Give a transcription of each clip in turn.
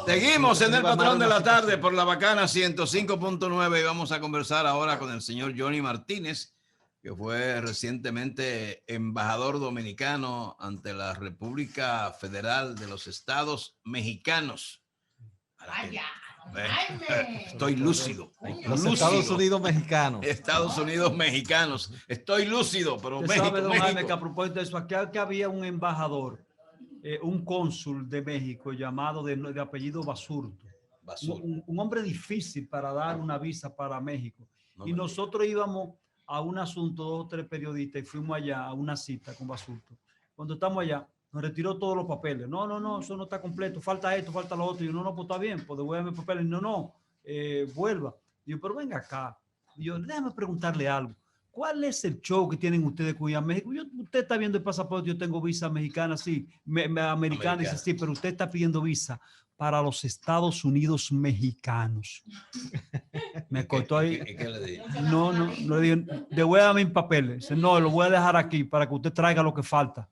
Seguimos en el Patrón de la Tarde por la Bacana 105.9 y vamos a conversar ahora con el señor Johnny Martínez, que fue recientemente embajador dominicano ante la República Federal de los Estados Mexicanos. Estoy lúcido. Los Estados Unidos mexicanos. Estados Unidos mexicanos. Estoy lúcido, pero México. ¿Sabe, don Jaime, que a propósito de eso, aquí había un embajador, un cónsul de México llamado de apellido Basurto. Un hombre difícil para dar una visa para México. Y nosotros íbamos a un asunto, 2 o 3 periodistas, y fuimos allá a una cita con Basurto. Cuando estamos allá, nos retiró todos los papeles. No, eso no está completo. Falta esto, falta lo otro. Y yo, no, pues está bien, pues devuélveme papeles. No, vuelva. Y yo, pero venga acá. Y yo, déjame preguntarle algo. ¿Cuál es el show que tienen ustedes con ir a México? Usted está viendo el pasaporte, yo tengo visa mexicana, sí, americana, dice, sí, pero usted está pidiendo visa para los Estados Unidos mexicanos. Me cortó ahí. ¿Qué le dije? No, le dije, devuélvame mis papeles. Dice, no, lo voy a dejar aquí para que usted traiga lo que falta.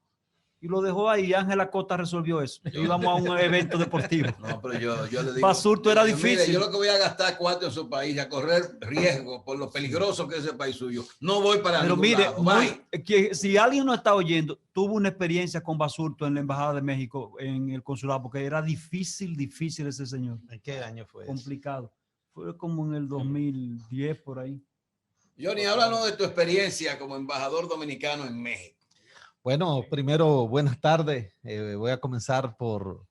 Y lo dejó ahí. Ángela Costa resolvió eso. Íbamos a un evento deportivo. No, pero yo le digo. Basurto era difícil. Mire, yo lo que voy a gastar cuarto en su país, a correr riesgo por lo peligroso que es ese país suyo. No voy para pero ningún mire, lado. que si alguien no está oyendo, tuvo una experiencia con Basurto en la Embajada de México, en el consulado, porque era difícil ese señor. ¿En qué año fue? Complicado. Fue como en el 2010, por ahí. Johnny, háblanos de tu experiencia como embajador dominicano en México. Bueno, primero, buenas tardes. Voy a comenzar por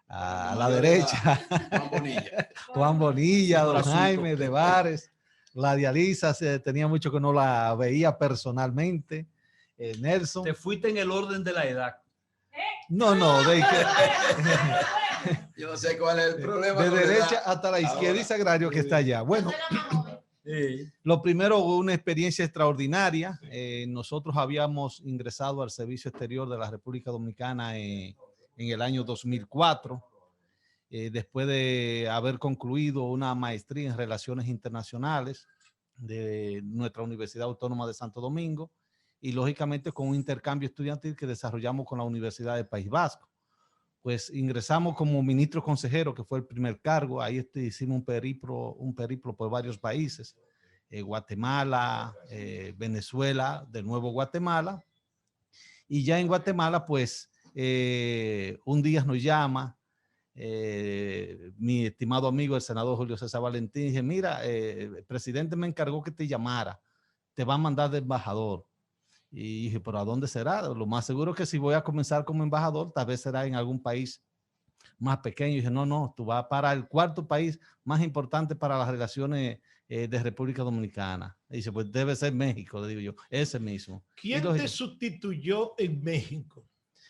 a la derecha. Juan Bonilla. Juan Bonilla, don Jaime de Bares. La Dialisa, tenía mucho que no la veía personalmente. Nelson. Te fuiste en el orden de la edad. No. Yo no sé cuál es el problema. De derecha hasta la izquierda y Sagrario que está allá. Bueno. Lo primero, una experiencia extraordinaria. Nosotros habíamos ingresado al Servicio Exterior de la República Dominicana en el año 2004, después de haber concluido una maestría en Relaciones Internacionales de nuestra Universidad Autónoma de Santo Domingo y lógicamente con un intercambio estudiantil que desarrollamos con la Universidad del País Vasco. Pues ingresamos como ministro consejero, que fue el primer cargo. Ahí hicimos un periplo por varios países, Guatemala, Venezuela, de nuevo Guatemala. Y ya en Guatemala, pues, un día nos llama mi estimado amigo, el senador Julio César Valentín, y dije, mira, el presidente me encargó que te llamara, te va a mandar de embajador. Y dije, ¿pero a dónde será? Lo más seguro es que si voy a comenzar como embajador, tal vez será en algún país más pequeño. Y dije, no, tú vas para el 4º país más importante para las relaciones de República Dominicana. Y dice, pues debe ser México, le digo yo, ese mismo. ¿Quién te sustituyó en México?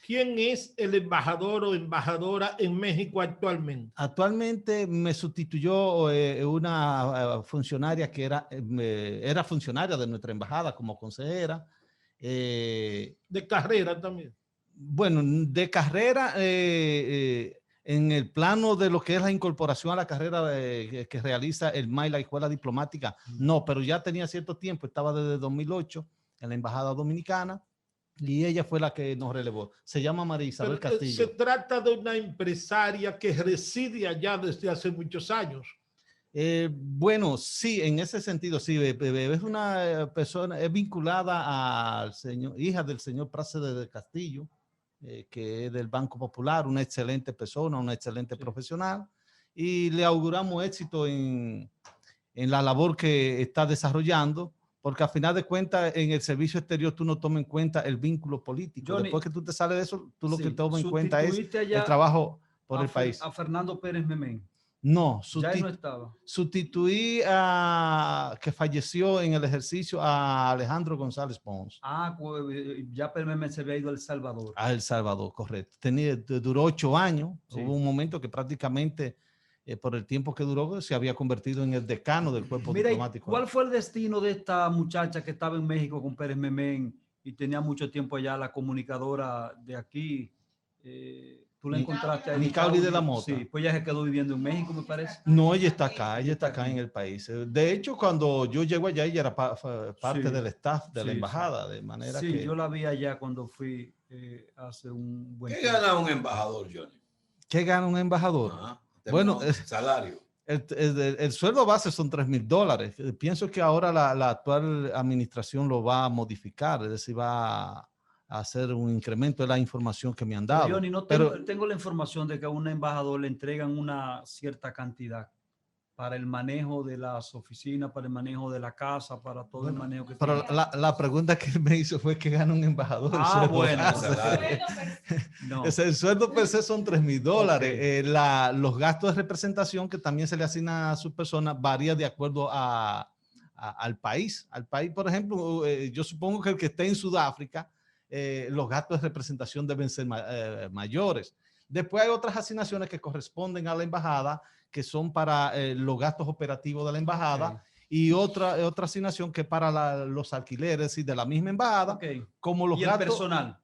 ¿Quién es el embajador o embajadora en México actualmente? Actualmente me sustituyó una funcionaria que era funcionaria de nuestra embajada como consejera. De carrera también. Bueno, de carrera, en el plano de lo que es la incorporación a la carrera que realiza el MAI, la Escuela Diplomática, no, pero ya tenía cierto tiempo, estaba desde 2008 en la Embajada Dominicana y ella fue la que nos relevó. Se llama María Isabel Castillo. Se trata de una empresaria que reside allá desde hace muchos años. Bueno, sí, en ese sentido, sí, es una persona, es vinculada al señor, hija del señor Prácedes de Castillo, que es del Banco Popular, una excelente persona, una excelente profesional, y le auguramos éxito en la labor que está desarrollando, porque al final de cuentas en el servicio exterior tú no tomas en cuenta el vínculo político. Johnny, después que tú te sales de eso, tú lo que tomas en cuenta es el trabajo por el país. A Fernando Pérez Memén. No, ya no estaba. Sustituí a que falleció en el ejercicio a Alejandro González Pons. Ah, ya Pérez Memén se había ido a El Salvador. A El Salvador, correcto. Duró 8 años. Sí. Hubo un momento que prácticamente por el tiempo que duró se había convertido en el decano del cuerpo diplomático. ¿Cuál fue el destino de esta muchacha que estaba en México con Pérez Memén y tenía mucho tiempo allá, la comunicadora de aquí? ¿Tú la encontraste ahí? Nicauli de la Mota. Sí, pues ella se quedó viviendo en México, me parece. No, ella está acá en el país. De hecho, cuando yo llego allá, ella era parte del staff de la embajada, de manera que... Sí, yo la vi allá cuando fui hace un buen tiempo. ¿Qué gana un embajador, Johnny? ¿Qué gana un embajador? Bueno, salario. El sueldo base son $3,000. Pienso que ahora la actual administración lo va a modificar, es decir, va a hacer un incremento de la información que me han dado. Johnny, tengo la información de que a un embajador le entregan una cierta cantidad para el manejo de las oficinas, para el manejo de la casa, para todo el manejo que pero tiene. la pregunta que él me hizo fue que gana un embajador. Bueno. No. El sueldo per se son $3,000. Okay. Los gastos de representación que también se le asignan a su persona varía de acuerdo al país. Al país, por ejemplo, yo supongo que el que esté en Sudáfrica, los gastos de representación deben ser mayores. Después hay otras asignaciones que corresponden a la embajada, que son para los gastos operativos de la embajada, okay. Y otra asignación que para los alquileres y de la misma embajada, okay. Como los ¿Y gastos, el personal?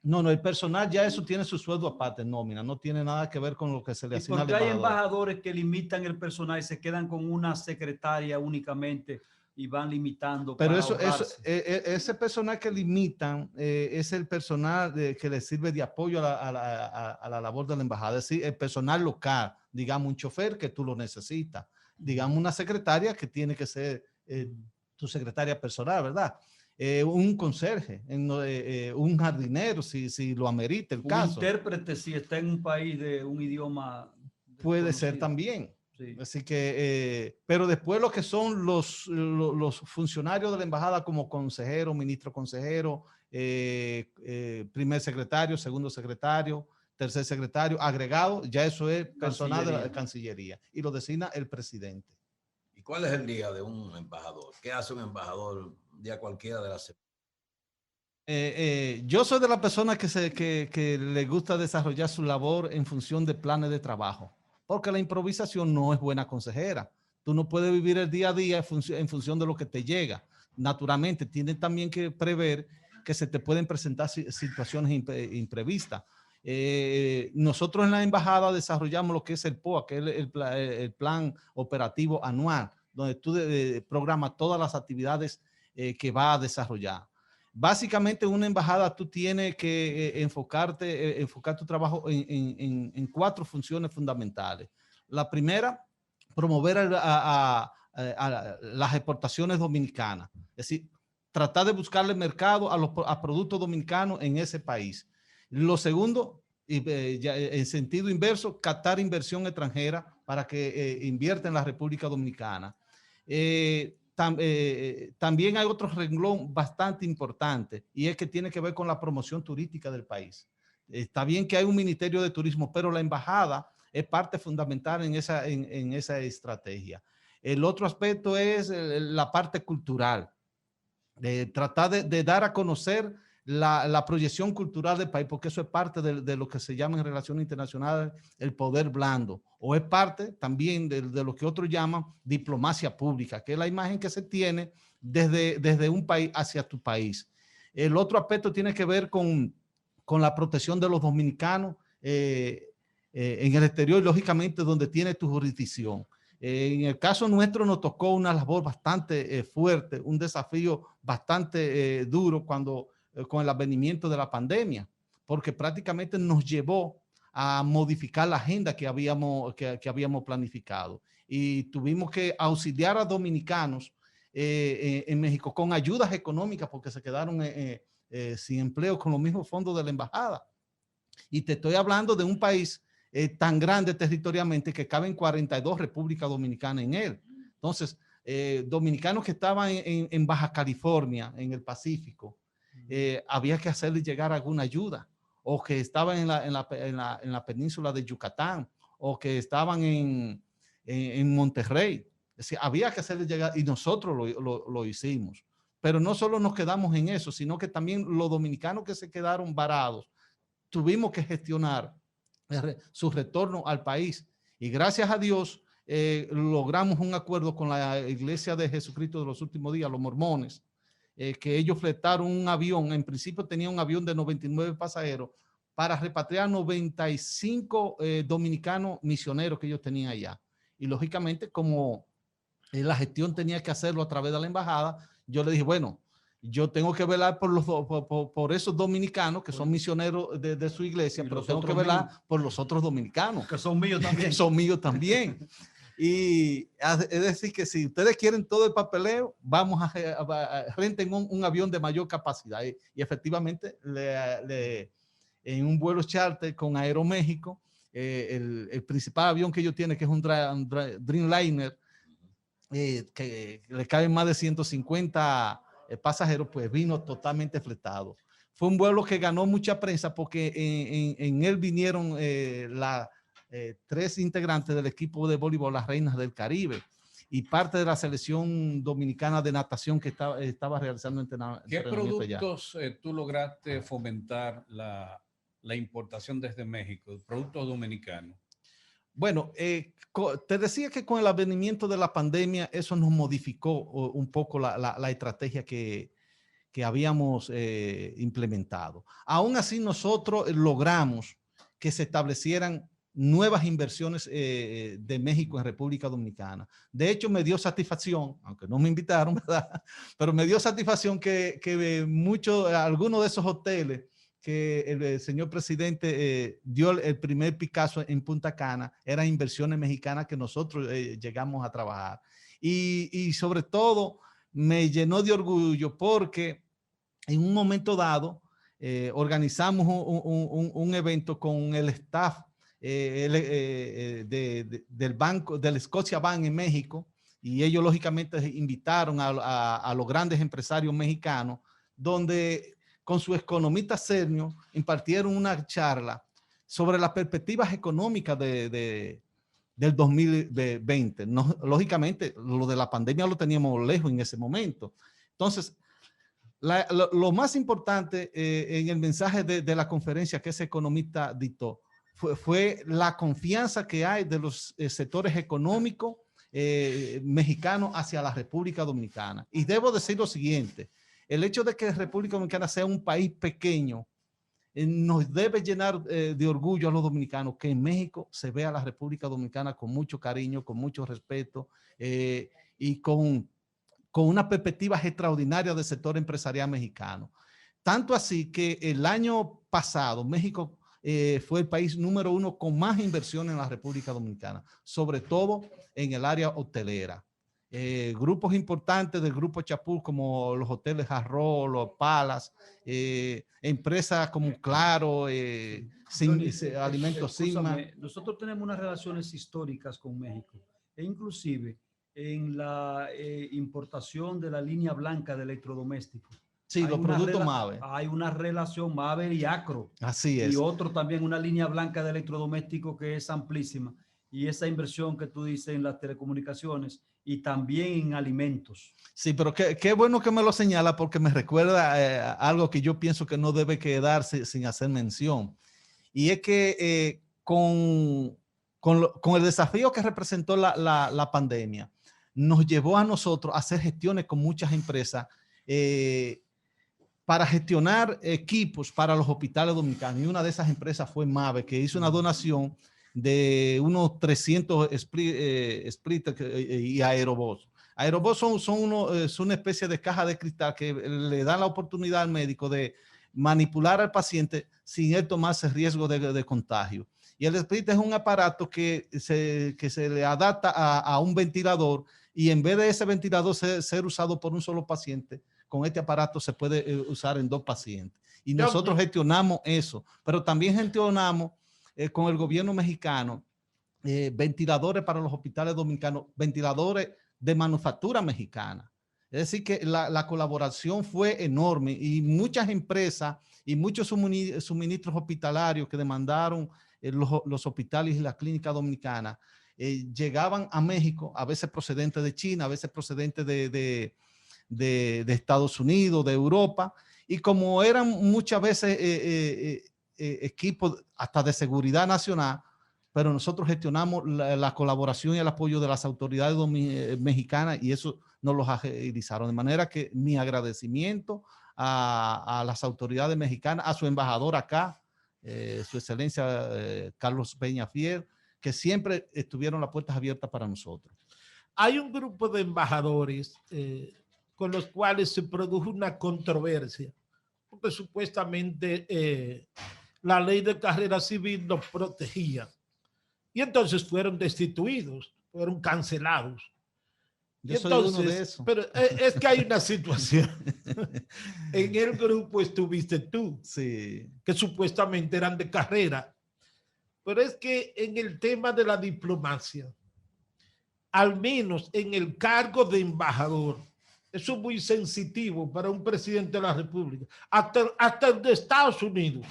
No, el personal ya eso tiene su sueldo aparte, nómina, no tiene nada que ver con lo que se le asigna al embajador. Porque hay embajadores que limitan el personal y se quedan con una secretaria únicamente y van limitando. Pero ese personal que limitan es el personal que le sirve de apoyo a la labor de la embajada, es decir, el personal local, digamos un chofer que tú lo necesitas, digamos una secretaria que tiene que ser tu secretaria personal, ¿verdad? Un conserje, un jardinero, si lo amerita el caso. Un intérprete si está en un país de un idioma. Puede ser también. Sí. Así que, pero después lo que son los funcionarios de la embajada como consejero, ministro consejero, primer secretario, segundo secretario, tercer secretario, agregado, ya eso es personal de la Cancillería y lo designa el presidente. ¿Y cuál es el día de un embajador? ¿Qué hace un embajador día cualquiera de la semana? Yo soy de la persona que le gusta desarrollar su labor en función de planes de trabajo. Porque la improvisación no es buena consejera. Tú no puedes vivir el día a día en función de lo que te llega. Naturalmente, tienes también que prever que se te pueden presentar situaciones imprevistas. Nosotros en la embajada desarrollamos lo que es el POA, que es el plan operativo anual, donde tú programas todas las actividades que va a desarrollar. Básicamente, una embajada tú tienes que enfocar tu trabajo en 4 funciones fundamentales. La primera, promover las exportaciones dominicanas. Es decir, tratar de buscarle mercado a productos dominicanos en ese país. Lo segundo, en sentido inverso, captar inversión extranjera para que invierta en la República Dominicana. También hay otro renglón bastante importante y es que tiene que ver con la promoción turística del país. Está bien que hay un ministerio de turismo, pero la embajada es parte fundamental en esa estrategia. El otro aspecto es la parte cultural, tratar de dar a conocer la proyección cultural del país, porque eso es parte de lo que se llama en relaciones internacionales el poder blando, o es parte también de lo que otros llaman diplomacia pública, que es la imagen que se tiene desde un país hacia tu país. El otro aspecto tiene que ver con la protección de los dominicanos en el exterior, lógicamente donde tiene tu jurisdicción. En el caso nuestro nos tocó una labor bastante fuerte, un desafío bastante duro con el advenimiento de la pandemia, porque prácticamente nos llevó a modificar la agenda que habíamos planificado y tuvimos que auxiliar a dominicanos en México con ayudas económicas porque se quedaron sin empleo con los mismos fondos de la embajada. Y te estoy hablando de un país tan grande territorialmente que caben 42 repúblicas dominicanas en él. Entonces, dominicanos que estaban en Baja California, en el Pacífico, había que hacerles llegar alguna ayuda, o que estaban en la península de Yucatán, o que estaban en Monterrey. Es decir, había que hacerles llegar y nosotros lo hicimos. Pero no solo nos quedamos en eso, sino que también los dominicanos que se quedaron varados, tuvimos que gestionar su retorno al país. Y gracias a Dios logramos un acuerdo con la Iglesia de Jesucristo de los Últimos Días, los mormones, que ellos fletaron un avión. En principio tenía un avión de 99 pasajeros para repatriar 95 dominicanos misioneros que ellos tenían allá. Y lógicamente, como la gestión tenía que hacerlo a través de la embajada, yo le dije, bueno, yo tengo que velar por esos dominicanos que son misioneros de su iglesia, pero tengo que velar por los otros dominicanos. Que son míos también. Que son míos también. Y es decir, que si ustedes quieren todo el papeleo, vamos a renten un avión de mayor capacidad. Y efectivamente, en un vuelo charter con Aeroméxico, el principal avión que ellos tienen, que es un Dreamliner, que le caben más de 150 pasajeros, pues vino totalmente fletado. Fue un vuelo que ganó mucha prensa porque en él vinieron 3 integrantes del equipo de voleibol, las Reinas del Caribe, y parte de la selección dominicana de natación que estaba realizando entrenamiento. ¿Qué productos tú lograste fomentar la importación desde México, productos dominicanos? Bueno, te decía que con el advenimiento de la pandemia, eso nos modificó un poco la estrategia que habíamos implementado. Aún así, nosotros logramos que se establecieran nuevas inversiones de México en República Dominicana. De hecho, me dio satisfacción, aunque no me invitaron, ¿verdad? Pero me dio satisfacción que algunos de esos hoteles que el señor presidente dio el primer Picasso en Punta Cana, eran inversiones mexicanas que nosotros llegamos a trabajar. Y sobre todo me llenó de orgullo porque en un momento dado organizamos un evento con el staff del banco, del Scotia Bank en México, y ellos lógicamente invitaron a los grandes empresarios mexicanos, donde con su economista senior impartieron una charla sobre las perspectivas económicas del 2020. No, lógicamente, lo de la pandemia lo teníamos lejos en ese momento. Entonces, lo más importante en el mensaje de la conferencia que ese economista dictó fue la confianza que hay de los sectores económicos mexicanos hacia la República Dominicana. Y debo decir lo siguiente: el hecho de que la República Dominicana sea un país pequeño nos debe llenar de orgullo a los dominicanos, que en México se vea a la República Dominicana con mucho cariño, con mucho respeto y con una perspectiva extraordinaria del sector empresarial mexicano. Tanto así que el año pasado México fue el país número 1 con más inversión en la República Dominicana, sobre todo en el área hotelera. Grupos importantes del grupo Chapul, como los hoteles Jarró, los Palas, empresas como Claro, Alimentos Sigma. Nosotros tenemos unas relaciones históricas con México, e inclusive en la importación de la línea blanca de electrodomésticos. Sí, los productos MAVE. Hay una relación MAVE y Acro. Así es. Y otro también, una línea blanca de electrodomésticos que es amplísima. Y esa inversión que tú dices en las telecomunicaciones y también en alimentos. Sí, pero qué bueno que me lo señala, porque me recuerda algo que yo pienso que no debe quedarse sin hacer mención. Y es que con el desafío que representó la pandemia, nos llevó a nosotros a hacer gestiones con muchas empresas para gestionar equipos para los hospitales dominicanos. Y una de esas empresas fue MAVE, que hizo una donación de unos 300 splitters y Aerobos. Aerobos son una especie de caja de cristal que le dan la oportunidad al médico de manipular al paciente sin él tomarse riesgo de contagio. Y el splitter es un aparato que se le adapta a un ventilador, y en vez de ese ventilador ser usado por un solo paciente, con este aparato se puede usar en 2 pacientes. Y nosotros gestionamos eso, pero también gestionamos con el gobierno mexicano ventiladores para los hospitales dominicanos, ventiladores de manufactura mexicana. Es decir, que la colaboración fue enorme, y muchas empresas y muchos suministros hospitalarios que demandaron los hospitales y las clínicas dominicanas llegaban a México, a veces procedentes de China, a veces procedentes de Estados Unidos, de Europa, y como eran muchas veces equipos hasta de seguridad nacional, pero nosotros gestionamos la colaboración y el apoyo de las autoridades mexicanas, y eso nos los agilizaron. De manera que mi agradecimiento a las autoridades mexicanas, a su embajador acá, su excelencia Carlos Peña Fiel, que siempre estuvieron las puertas abiertas para nosotros. Hay un grupo de embajadores con los cuales se produjo una controversia, porque supuestamente la ley de carrera civil los protegía. Y entonces fueron destituidos, fueron cancelados. Yo soy uno de esos. Pero es que hay una situación. En el grupo estuviste tú, sí, que supuestamente eran de carrera. Pero es que en el tema de la diplomacia, al menos en el cargo de embajador, eso es muy sensitivo para un presidente de la República. Hasta el de Estados Unidos,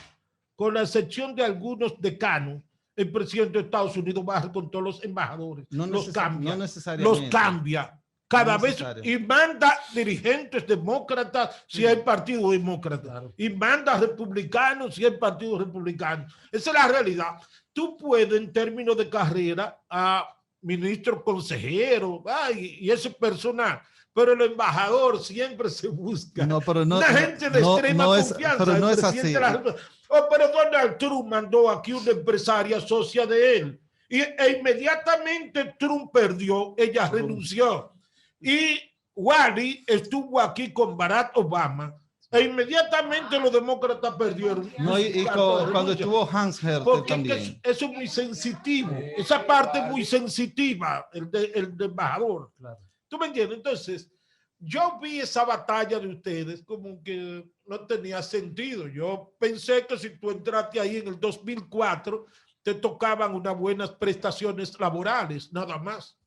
con la excepción de algunos decanos, el presidente de Estados Unidos baja con todos los embajadores, los cambia, los cambia cada vez y manda dirigentes demócratas si hay partido demócrata, y manda republicanos si hay partido republicano. Esa es la realidad. Tú puedes, en términos de carrera, a ministro consejero y ese personal, pero el embajador siempre se busca una gente de extrema confianza. Pero no es así. Pero Donald Trump mandó aquí una empresaria socia de él e inmediatamente Trump perdió, ella renunció. Y Wally estuvo aquí con Barack Obama e inmediatamente los demócratas perdieron. No, y cuando estuvo Hans Hertel también. Eso es muy sensitivo. Esa parte es muy sensitiva, el de embajador. Claro. ¿Tú me entiendes? Entonces, yo vi esa batalla de ustedes como que no tenía sentido. Yo pensé que si tú entraste ahí en el 2004, te tocaban unas buenas prestaciones laborales, nada más.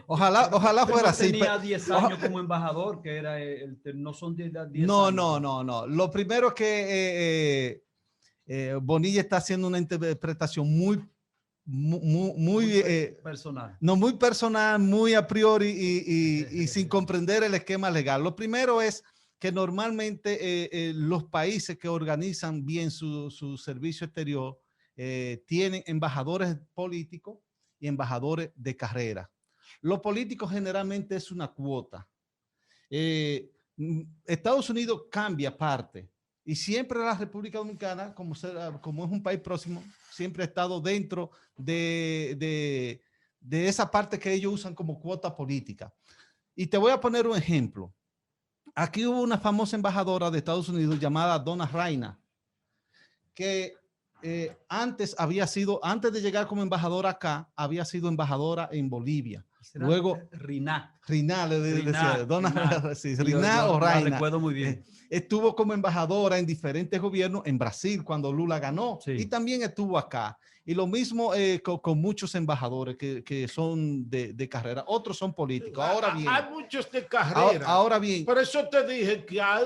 Ojalá fuera así. Tenía 10 años como embajador, que era no son 10 no, años. No. Lo primero que Bonilla está haciendo una interpretación muy personal. No, muy personal, muy a priori y sin comprender el esquema legal. Lo primero es que normalmente los países que organizan bien su servicio exterior tienen embajadores políticos y embajadores de carrera. Los políticos generalmente es una cuota. Estados Unidos cambia parte y siempre la República Dominicana, como es un país próximo, siempre ha estado dentro de esa parte que ellos usan como cuota política. Y te voy a poner un ejemplo. Aquí hubo una famosa embajadora de Estados Unidos llamada Donna Raina, que antes de llegar como embajadora acá, había sido embajadora en Bolivia. Luego Riná o Raina. Recuerdo muy bien. Estuvo como embajadora en diferentes gobiernos en Brasil cuando Lula ganó, sí. Y también estuvo acá. Y lo mismo con muchos embajadores que son de carrera. Otros son políticos. Ahora bien, hay muchos de carrera. Ahora bien. Por eso te dije que hay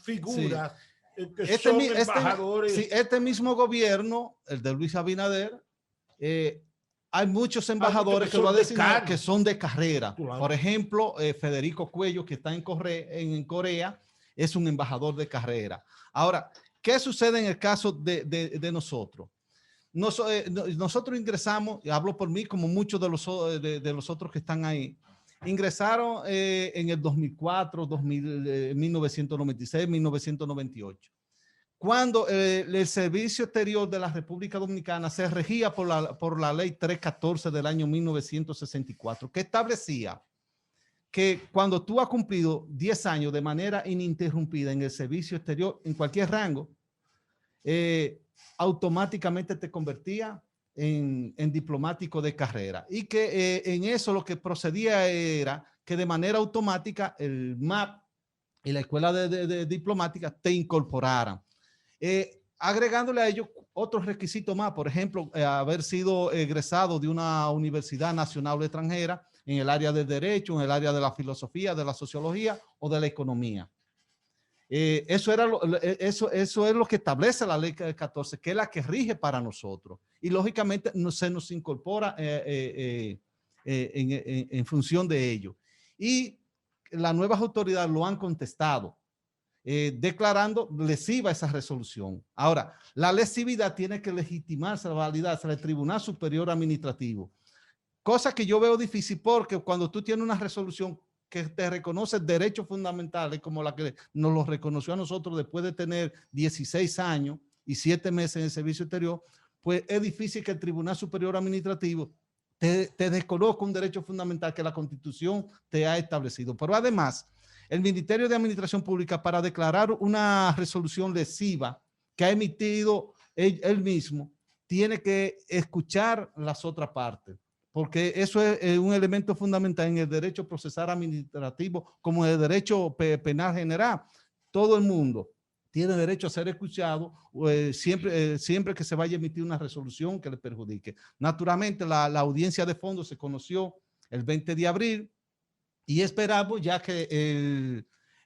figuras que son embajadores. Este mismo gobierno, el de Luis Abinader, hay muchos embajadores que son de carrera. Claro. Por ejemplo, Federico Cuello, que está en Corea, es un embajador de carrera. Ahora, ¿qué sucede en el caso de nosotros? Nosotros ingresamos, y hablo por mí como muchos de los otros que están ahí, ingresaron en el 2004, 1996, 1998. Cuando el Servicio Exterior de la República Dominicana se regía por la Ley 314 del año 1964, que establecía que cuando tú has cumplido 10 años de manera ininterrumpida en el servicio exterior, en cualquier rango, automáticamente te convertía en diplomático de carrera. Y que en eso lo que procedía era que de manera automática el MAP y la Escuela de Diplomática te incorporaran. Agregándole a ello otros requisitos más, por ejemplo, haber sido egresado de una universidad nacional o extranjera en el área del derecho, en el área de la filosofía, de la sociología o de la economía. Eso es lo que establece la ley 14, que es la que rige para nosotros. Y lógicamente se nos incorpora en función de ello. Y las nuevas autoridades lo han contestado, declarando lesiva esa resolución. Ahora, la lesividad tiene que legitimarse, validarse al Tribunal Superior Administrativo. Cosa que yo veo difícil porque cuando tú tienes una resolución que te reconoce derechos fundamentales como la que nos lo reconoció a nosotros después de tener 16 años y 7 meses en el servicio exterior, pues es difícil que el Tribunal Superior Administrativo te desconozca un derecho fundamental que la Constitución te ha establecido. Pero además, el Ministerio de Administración Pública, para declarar una resolución lesiva que ha emitido él mismo, tiene que escuchar las otras partes, porque eso es un elemento fundamental en el derecho procesal administrativo como en el derecho penal general. Todo el mundo tiene derecho a ser escuchado siempre que se vaya a emitir una resolución que le perjudique. Naturalmente, la audiencia de fondo se conoció el 20 de abril y esperamos ya que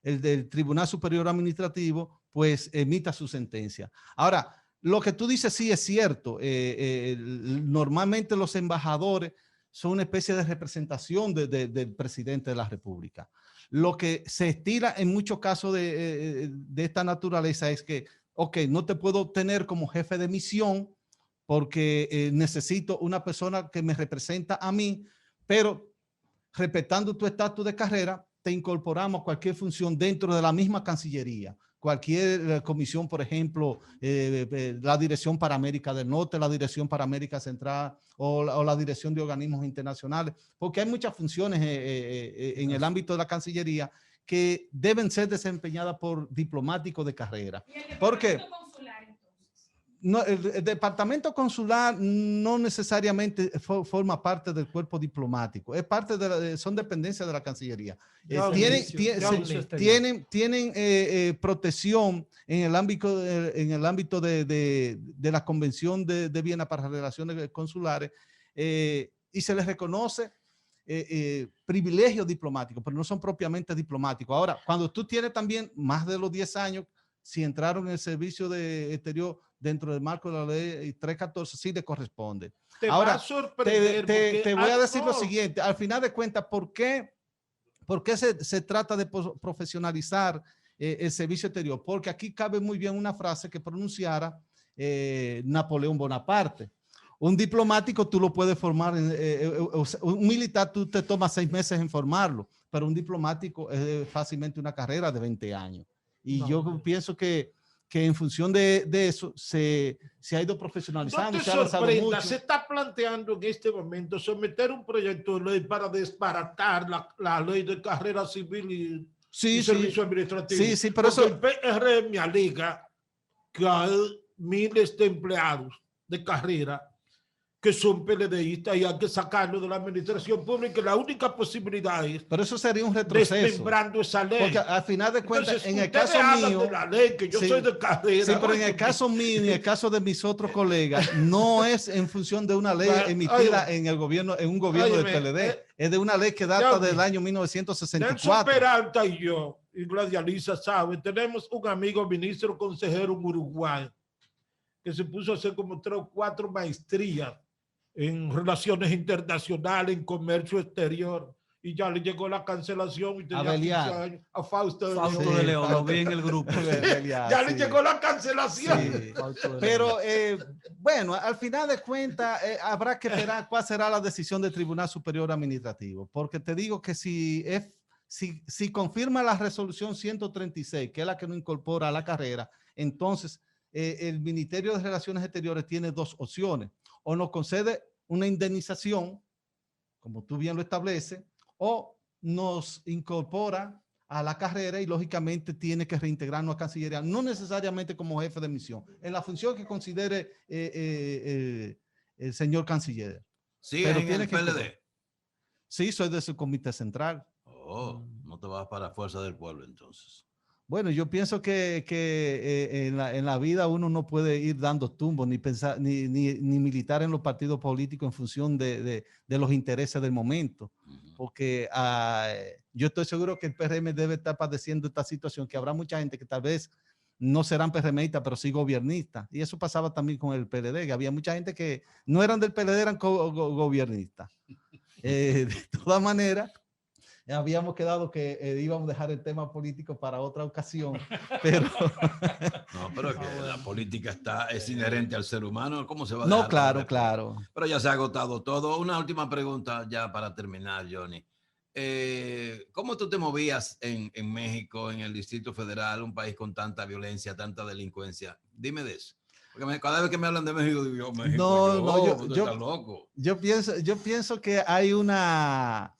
el del Tribunal Superior Administrativo pues emita su sentencia. Ahora, lo que tú dices sí es cierto. Normalmente los embajadores son una especie de representación del presidente de la República. Lo que se estila en muchos casos de esta naturaleza es que, ok, no te puedo tener como jefe de misión porque necesito una persona que me representa a mí, pero respetando tu estatus de carrera, te incorporamos a cualquier función dentro de la misma Cancillería. Cualquier comisión, por ejemplo, la Dirección para América del Norte, la Dirección para América Central o la Dirección de Organismos Internacionales, porque hay muchas funciones en el ámbito de la Cancillería que deben ser desempeñadas por diplomáticos de carrera. ¿Por qué? No, el departamento consular no necesariamente forma parte del cuerpo diplomático, es parte son dependencias de la Cancillería. Tienen protección en el ámbito de la Convención de Viena para Relaciones Consulares y se les reconoce privilegios diplomáticos, pero no son propiamente diplomáticos. Ahora, cuando tú tienes también más de los 10 años, si entraron en el servicio de exterior dentro del marco de la ley 314, sí le corresponde. Ahora, te voy a decir lo siguiente, al final de cuentas, ¿por qué se trata de profesionalizar el servicio exterior? Porque aquí cabe muy bien una frase que pronunciara Napoleón Bonaparte. Un diplomático tú lo puedes formar, un militar tú te tomas 6 meses en formarlo, pero un diplomático es fácilmente una carrera de 20 años. Y yo pienso que en función de eso se ha ido profesionalizando. No te sorprendas, se está planteando en este momento someter un proyecto de ley para desbaratar la ley de carrera civil y servicio administrativo. Sí, pero eso... el PRM me alega que hay miles de empleados de carrera que son PLDistas y hay que sacarlo de la administración pública. La única posibilidad es... Pero eso sería un retroceso. Desmembrando esa ley. Porque al final de cuentas, entonces, en el caso mío... de la ley, que yo soy de carrera. Sí, pero en el caso mío y en el caso de mis otros colegas, no es en función de una ley emitida en un gobierno del PLD. Es de una ley que data del año 1964. Nelson Peralta y yo, y Gladia Lisa saben, tenemos un amigo ministro consejero en Uruguay que se puso a hacer como 3 o 4 maestrías en relaciones internacionales, en comercio exterior, y ya le llegó la cancelación y tenía 15 años. A Fausto de León, lo vi en el grupo. Ya le llegó la cancelación. Sí. Pero bueno, al final de cuentas habrá que esperar cuál será la decisión del Tribunal Superior Administrativo, porque te digo que si confirma la resolución 136, que es la que no incorpora a la carrera, entonces el Ministerio de Relaciones Exteriores tiene 2 opciones. O nos concede una indemnización, como tú bien lo estableces, o nos incorpora a la carrera y lógicamente tiene que reintegrarnos a Cancillería, no necesariamente como jefe de misión, en la función que considere el señor canciller. Sí, pero en el PLD. Sí, soy de su comité central. Oh, no te vas para Fuerza del Pueblo entonces. Bueno, yo pienso que en la vida uno no puede ir dando tumbos ni pensar ni militar en los partidos políticos en función de los intereses del momento, porque yo estoy seguro que el PRM debe estar padeciendo esta situación, que habrá mucha gente que tal vez no serán PRMistas, pero sí gobiernistas, y eso pasaba también con el PLD, que había mucha gente que no eran del PLD, eran gobiernistas. De todas maneras, habíamos quedado que íbamos a dejar el tema político para otra ocasión, pero... No, pero que la política es inherente al ser humano. ¿Cómo se va a dejar? No, claro, claro. Pero ya se ha agotado todo. Una última pregunta ya para terminar, Johnny. ¿Cómo tú te movías en México, en el Distrito Federal, un país con tanta violencia, tanta delincuencia? Dime de eso. Porque cada vez que me hablan de México, digo, México, yo pienso que hay una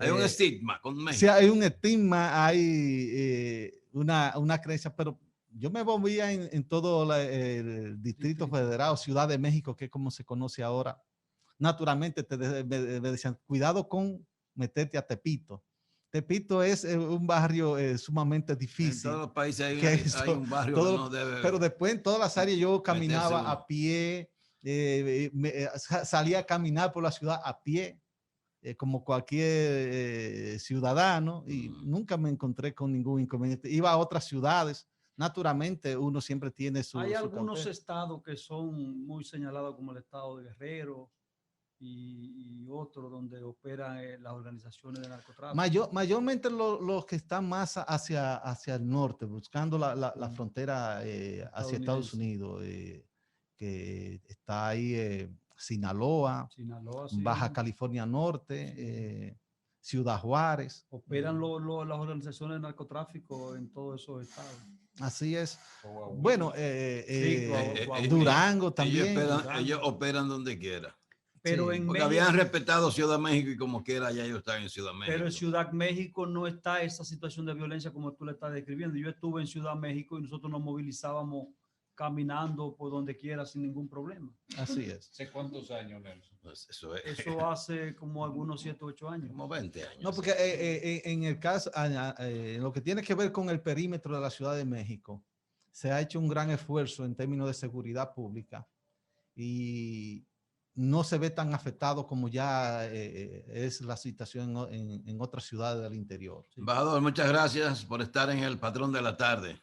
Hay un estigma con México. Sí, hay un estigma, hay una creencia, pero yo me movía en todo el Distrito Federal, Ciudad de México, que es como se conoce ahora. Naturalmente me decían, cuidado con meterte a Tepito. Tepito es un barrio sumamente difícil. En todos los países hay un barrio que no debe. Pero después en todas las áreas yo caminaba a pie, salía a caminar por la ciudad a pie, como cualquier ciudadano, y nunca me encontré con ningún inconveniente. Iba a otras ciudades. Naturalmente uno siempre tiene su... Hay su algunos cautela. estados que son muy señalados como el estado de Guerrero y otros donde operan las organizaciones de narcotráfico. Mayormente los que están más hacia el norte, buscando la frontera hacia Estados Unidos, que está ahí Sinaloa, sí. Baja California Norte, Ciudad Juárez. Operan las organizaciones de narcotráfico en todos esos estados. Así es. Wow. Bueno, Coahuila. Durango también. Ellos operan donde quiera. Pero Sí, en Porque México, habían respetado Ciudad México y como quiera ya ellos están en Ciudad México. pero en Ciudad México no está esa situación de violencia como tú le estás describiendo. Yo estuve en Ciudad México y nosotros nos movilizábamos caminando por donde quiera sin ningún problema. Así es. ¿Hace cuántos años, Nelson? Pues eso es Eso hace como algunos 7 o 8 años. como 20 años. No, porque en el caso, lo que tiene que ver con el perímetro de la Ciudad de México, se ha hecho un gran esfuerzo en términos de seguridad pública y no se ve tan afectado como ya es la situación en otras ciudades del interior. Embajador, muchas gracias por estar en el Patrón de la Tarde.